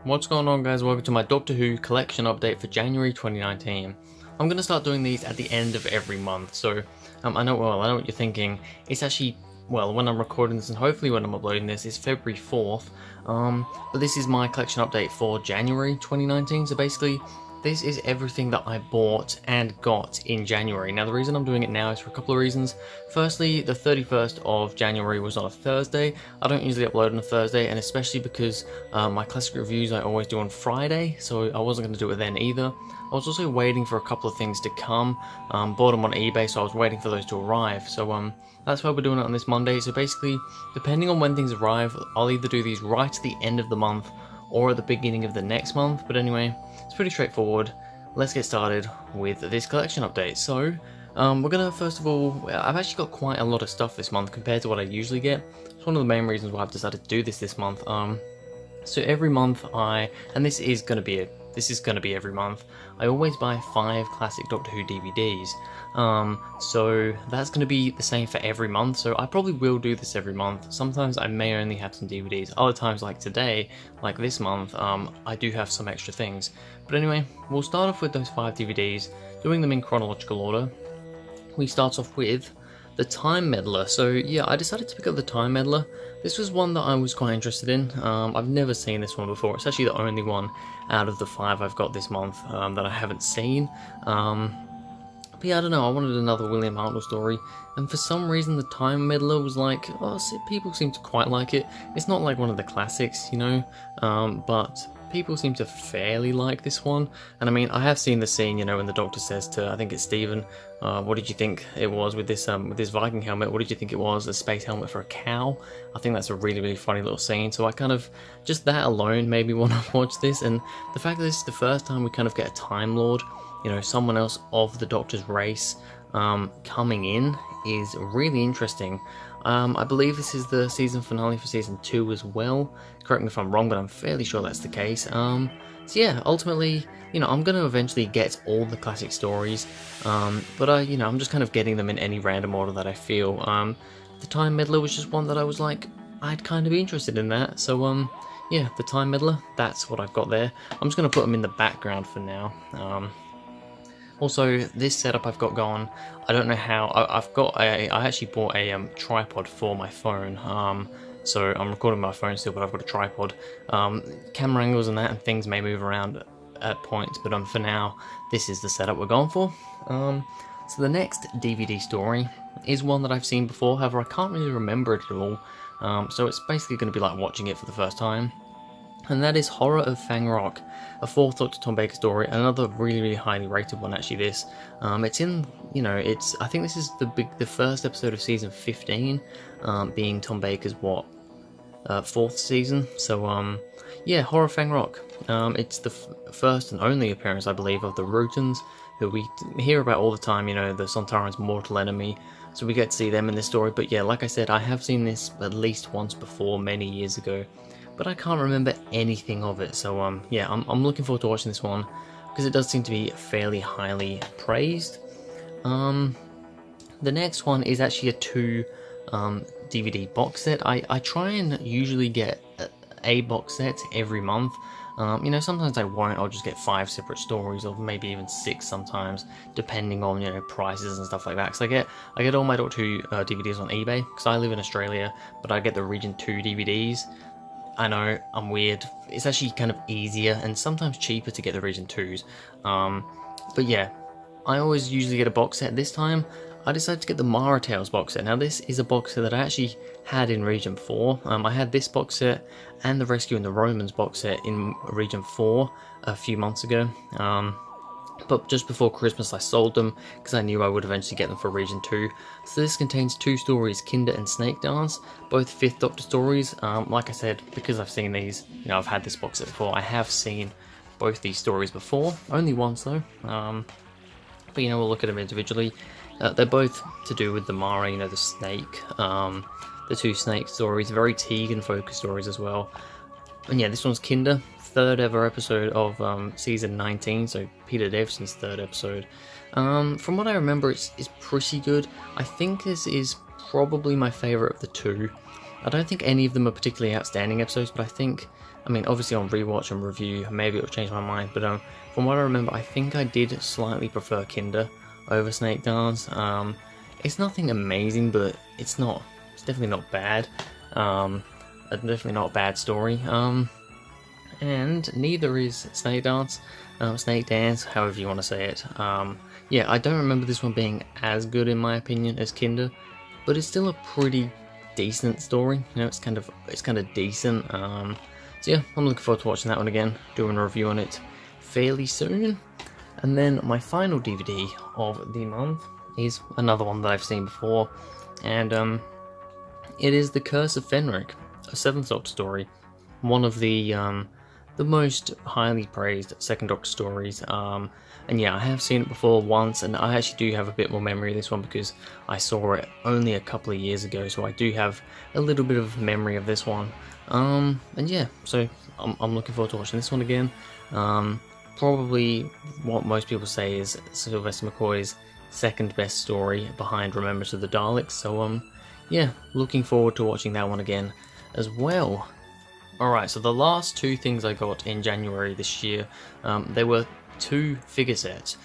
What's going on, guys? Welcome to my Doctor Who collection update for January 2019. I'm going to start doing these at the end of every month, so I know what you're thinking. It's actually, when I'm recording this and hopefully when I'm uploading this, it's February 4th, but this is my collection update for January 2019, so basically this is everything that I bought and got in January. Now, the reason I'm doing it now is for a couple of reasons. Firstly, the 31st of January was on a Thursday. I don't usually upload on a Thursday, and especially because my classic reviews I always do on Friday, so I wasn't going to do it then either. I was also waiting for a couple of things to come. Bought them on eBay, so I was waiting for those to arrive. So that's why we're doing it on this Monday. So basically, depending on when things arrive, I'll either do these right at the end of the month or at the beginning of the next month. But anyway, it's pretty straightforward. Let's get started with this collection update. So we're gonna, first of all, I've actually got quite a lot of stuff this month compared to what I usually get. It's one of the main reasons why I've decided to do this month. So every month and this is gonna be every month, I always buy 5 classic Doctor Who DVDs. So that's going to be the same for every month, so I probably will do this every month. Sometimes I may only have some DVDs, other times like today, like this month, I do have some extra things. But anyway, we'll start off with those 5 DVDs, doing them in chronological order. We start off with the Time Meddler. So yeah, I decided to pick up the Time Meddler. This was one that I was quite interested in. I've never seen this one before. It's actually the only one out of the 5 I've got this month that I haven't seen. But yeah, I don't know, I wanted another William Hartnell story, and for some reason the Time Meddler was like, people seem to quite like it. It's not like one of the classics, you know, but people seem to fairly like this one. And I mean, I have seen the scene, you know, when the Doctor says to, I think it's Stephen, what did you think it was with this Viking helmet? What did you think it was? A space helmet for a cow? I think that's a really, really funny little scene. So I kind of, just that alone made me want to watch this. And the fact that this is the first time we kind of get a Time Lord, you know, someone else of the Doctor's race coming in, is really interesting. I believe this is the season finale for season 2 as well. Correct me if I'm wrong, but I'm fairly sure that's the case. So yeah, ultimately, you know, I'm going to eventually get all the classic stories, but I'm just kind of getting them in any random order that I feel. The Time Meddler was just one that I was like, I'd kind of be interested in that. So yeah, the Time Meddler, that's what I've got there. I'm just going to put them in the background for now. Also, this setup I've got going, I don't know how, I actually bought a tripod for my phone, so I'm recording my phone still, but I've got a tripod. Camera angles and that and things may move around at points, but for now, this is the setup we're going for. So the next DVD story is one that I've seen before, however I can't really remember it at all, so it's basically going to be like watching it for the first time. And that is Horror of Fang Rock, a 4th Doctor Tom Baker story, another really, really highly rated one actually. This, it's in, you know, I think this is the first episode of season 15, being Tom Baker's 4th season. So yeah, Horror of Fang Rock. It's the first and only appearance, I believe, of the Rutans, who we hear about all the time. You know, the Sontaran's mortal enemy. So we get to see them in this story. But yeah, like I said, I have seen this at least once before, many years ago, but I can't remember anything of it. So yeah, I'm looking forward to watching this one, because it does seem to be fairly highly praised. The next one is actually a 2 DVD box set. I try and usually get a box set every month. You know, sometimes I won't, I'll just get 5 separate stories, or maybe even 6 sometimes, depending on, you know, prices and stuff like that. Because I get all my Doctor Who DVDs on eBay, because I live in Australia, but I get the Region 2 DVDs. I know, I'm weird. It's actually kind of easier and sometimes cheaper to get the Region 2s. But yeah, I always usually get a box set. This time, I decided to get the Mara Tales box set. Now, this is a box set that I actually had in Region 4. I had this box set and the Rescuing the Romans box set in Region 4 a few months ago. But just before Christmas I sold them, because I knew I would eventually get them for Region 2. So this contains 2 stories, Kinder and Snake Dance, both 5th Doctor stories. Like I said, because I've seen these, you know, I've had this box set before, I have seen both these stories before, only once though. But you know, we'll look at them individually. They're both to do with the Mara, you know, the snake, the 2 snake stories, very Tegan focused stories as well. And yeah, this one's Kinder, 3rd ever episode of season 19, so Peter Davison's 3rd episode. From what I remember, it's pretty good. I think this is probably my favourite of the 2. I don't think any of them are particularly outstanding episodes, but I mean, obviously on rewatch and review, maybe it'll change my mind, but from what I remember, I think I did slightly prefer Kinder over Snake Dance. It's nothing amazing, but it's definitely not bad. Definitely not a bad story. And neither is Snake Dance, Snake Dance, however you want to say it. Yeah, I don't remember this one being as good in my opinion as Kinder, but it's still a pretty decent story. You know, it's kind of decent. So yeah, I'm looking forward to watching that one again, doing a review on it fairly soon. And then my final DVD of the month is another one that I've seen before, and it is The Curse of Fenric, a Seventh Doctor story, one of the most highly praised Second Doctor stories. And yeah, I have seen it before once, and I actually do have a bit more memory of this one because I saw it only a couple of years ago, so I do have a little bit of memory of this one. And yeah, so I'm looking forward to watching this one again. Probably what most people say is Sylvester McCoy's second best story behind Remembrance of the Daleks, so yeah, looking forward to watching that one again as well. Alright, so the last two things I got in January this year, they were two figure sets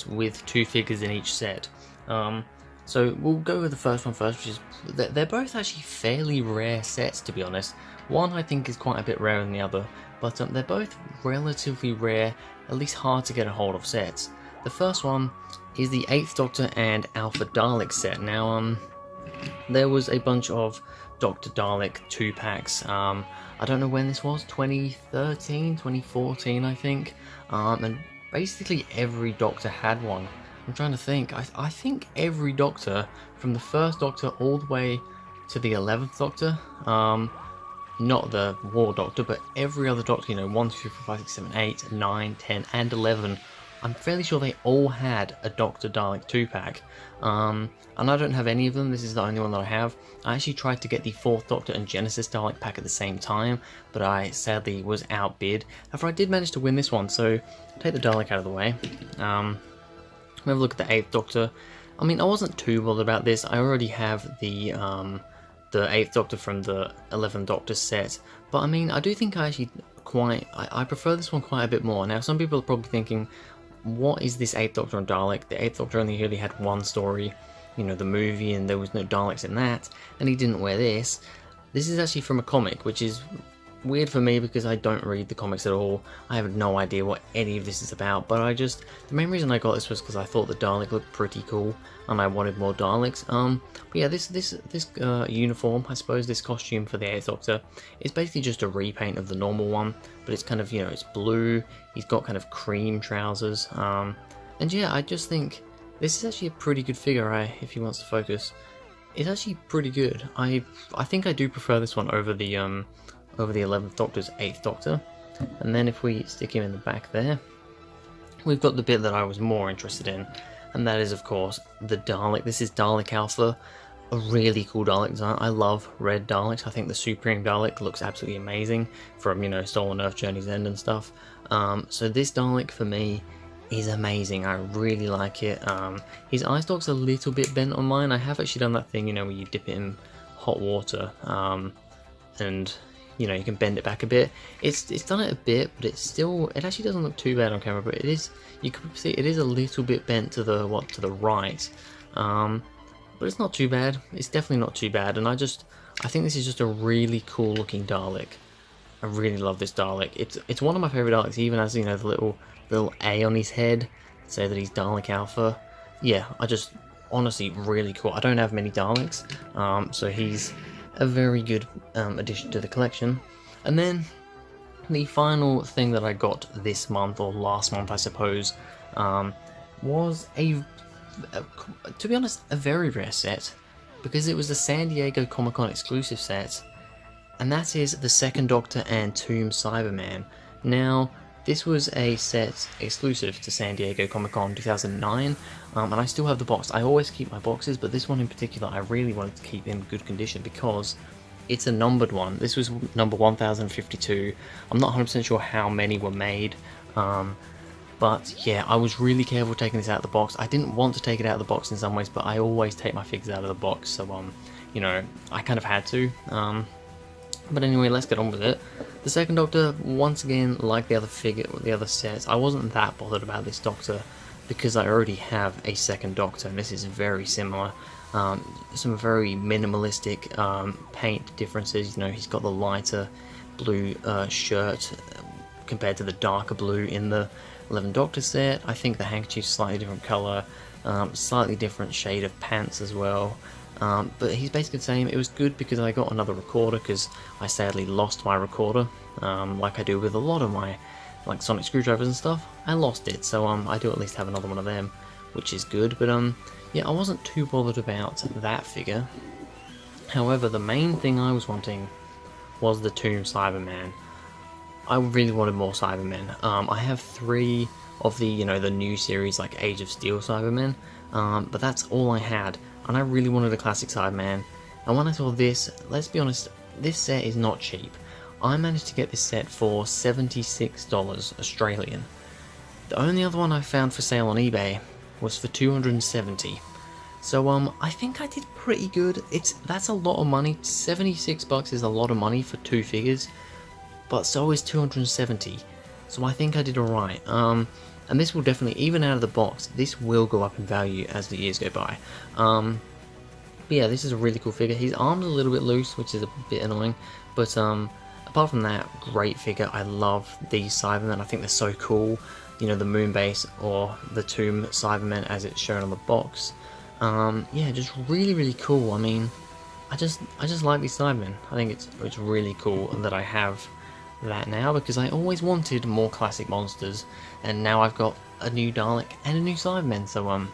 with two figures in each set. So we'll go with the first one first, which is, they're both actually fairly rare sets, to be honest. One I think is quite a bit rarer than the other, but they're both relatively rare, at least hard to get a hold of sets. The first one is the 8th Doctor and Alpha Dalek set. Now, there was a bunch of Dr. Dalek 2-packs, I don't know when this was, 2013, 2014 I think, and basically every Doctor had one. I'm trying to think, I think every Doctor, from the first Doctor all the way to the 11th Doctor, not the War Doctor, but every other Doctor, you know, 1, 2, 3, 4, 5, 6, 7, 8, 9, 10, and 11, I'm fairly sure they all had a Dr. Dalek 2-pack, and I don't have any of them. This is the only one that I have. I actually tried to get the 4th Doctor and Genesis Dalek pack at the same time, but I sadly was outbid. However, I did manage to win this one, so take the Dalek out of the way. Have a look at the 8th Doctor. I mean, I wasn't too bothered about this. I already have the 8th Doctor from the 11th Doctor set, but I mean, I do think I actually I prefer this one quite a bit more. Now, some people are probably thinking, what is this 8th Doctor and Dalek? The 8th Doctor only really had one story, you know, the movie, and there was no Daleks in that, and he didn't wear this. This is actually from a comic, which is weird for me because I don't read the comics at all. I have no idea what any of this is about, but the main reason I got this was because I thought the Dalek looked pretty cool and I wanted more Daleks. But yeah, this uniform, I suppose, this costume for the 8th Doctor is basically just a repaint of the normal one, but it's kind of, you know, it's blue, he's got kind of cream trousers, and yeah, I just think this is actually a pretty good figure, if he wants to focus. It's actually pretty good. I think I do prefer this one over the 11th Doctor's 8th Doctor. And then if we stick him in the back there, we've got the bit that I was more interested in, and that is, of course, the Dalek. This is Dalek Alpha, a really cool Dalek design. I love red Daleks. I think the Supreme Dalek looks absolutely amazing from, you know, Stolen Earth, Journey's End and stuff. So this Dalek for me is amazing. I really like it. His eye stalk's a little bit bent on mine. I have actually done that thing, you know, where you dip it in hot water, and you know, you can bend it back a bit. It's done it a bit, but it actually doesn't look too bad on camera, but you can see it is a little bit bent to the right. But it's not too bad. It's definitely not too bad, and I think this is just a really cool looking Dalek. I really love this Dalek. It's one of my favorite Daleks, even as, you know, the little A on his head, say that he's Dalek Alpha. Yeah, honestly really cool. I don't have many Daleks, so he's a very good addition to the collection. And then the final thing that I got this month, or last month I suppose, was to be honest, a very rare set, because it was a San Diego Comic-Con exclusive set, and that is the 2nd Doctor and Tomb Cyberman. Now, this was a set exclusive to San Diego Comic-Con 2009, and I still have the box. I always keep my boxes, but this one in particular I really wanted to keep in good condition because it's a numbered one. This was number 1052. I'm not 100% sure how many were made, but yeah, I was really careful taking this out of the box. I didn't want to take it out of the box in some ways, but I always take my figures out of the box, so you know, I kind of had to. But anyway, let's get on with it. The second Doctor, once again, like the other sets, I wasn't that bothered about this Doctor because I already have a second Doctor, and this is very similar. Some very minimalistic paint differences. You know, he's got the lighter blue shirt compared to the darker blue in the 11th Doctor set. I think the handkerchief's slightly different colour, slightly different shade of pants as well. But he's basically the same. It was good because I got another recorder, because I sadly lost my recorder, like I do with a lot of my like sonic screwdrivers and stuff. I lost it, so I do at least have another one of them, which is good. But yeah, I wasn't too bothered about that figure. However, the main thing I was wanting was the Tomb Cyberman. I really wanted more Cybermen. I have 3 of the, the new series, like Age of Steel Cybermen, but that's all I had. And I really wanted a classic Cyberman, and when I saw this, let's be honest, this set is not cheap. I managed to get this set for $76 Australian. The only other one I found for sale on eBay was for $270. So I think I did pretty good. That's a lot of money. $76 is a lot of money for 2 figures, but so is $270. So I think I did alright. And this will definitely, even out of the box, this will go up in value as the years go by. But yeah, this is a really cool figure. His arm's a little bit loose, which is a bit annoying, but apart from that, great figure. I love these Cybermen. I think they're so cool. You know, the Moonbase or the Tomb Cybermen as it's shown on the box. Yeah, just really, really cool. I mean, I just like these Cybermen. I think it's really cool that I have that now, because I always wanted more classic monsters, and now I've got a new Dalek and a new Cyberman, so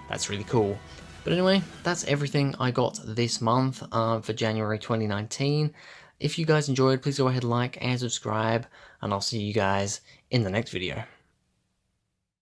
that's really cool. But anyway, that's everything I got this month for January 2019. If you guys enjoyed, please go ahead, like and subscribe, and I'll see you guys in the next video.